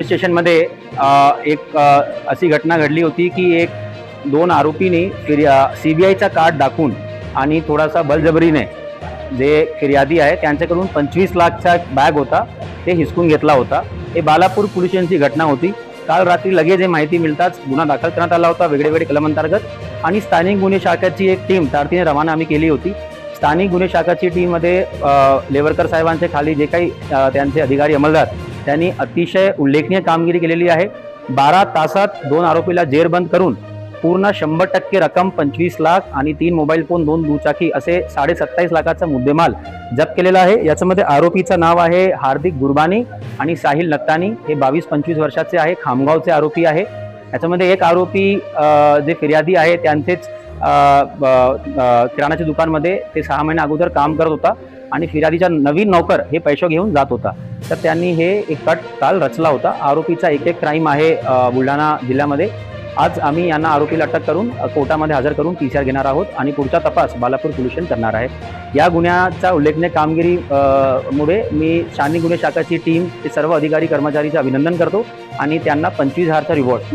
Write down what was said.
स्टेशनमध्ये एक अशी घटना घडली होती की एक दोन आरोपींनी सीबीआयचा कार्ड दाखवून आणि थोडासा बळजबरीने जे फिर्यादी आहे त्यांच्याकडून 25 लाखचा बॅग होता ते हिसकून घेतला होता. हे बालापूर पोलीस स्टेशनची घटना होती. काल रात्री लगेच हे माहिती मिळताच गुन्हा दाखल करण्यात आला होता वेगवेगळे कलमांतर्गत आणि स्थानिक गुन्हे शाखेची एक टीम तातडीने रवाना आम्ही केली होती. स्थानिक गुन्हे शाखेची टीममध्ये लेवरकर साहेबांचे खाली जे काही त्यांचे अधिकारी अंमलदार त्यांनी अतिशय उल्लेखनीय कामगिरी केलेली आहे. 12 तासात 2 आरोपीला जेरबंद करून पूर्ण 100% रक्कम 25 लाख आणि 3 मोबाईल फोन 2 दुचाकी असे 27.5 लाखाचा मुद्देमाल जप्त केलेला आहे. याच्यामध्ये आरोपीचं नाव आहे हार्दिक गुरबानी आणि साहिल नक्तानी. हे 22-25 वर्षाचे आहे, खामगावचे आरोपी आहे. याच्यामध्ये एक आरोपी जे फिर्यादी आहे त्यांचेच किराणाच्या दुकानमध्ये ते 6 महिने अगोदर काम करत होता आणि फिर्यादीचा नवीन नौकर हे पैसे घेऊन जात होता. तर त्यांनी हे एक कट काल रचला होता. आरोपीचा एक क्राईम आहे बुलढाणा जिल्ह्यामध्ये. आज आम्ही यांना आरोपीला अटक करून कोर्टामध्ये हजर करून PCR घेणार आहोत आणि पुढचा तपास बालापूर पोलीस स्टेशन करणार आहे. या गुन्ह्याचा उल्लेखनीय कामगिरी मुळे मी स्थानिक गुन्हे शाखेची टीम ते सर्व अधिकारी कर्मचारीचे अभिनंदन करतो आणि त्यांना 25,000चा रिवॉर्ड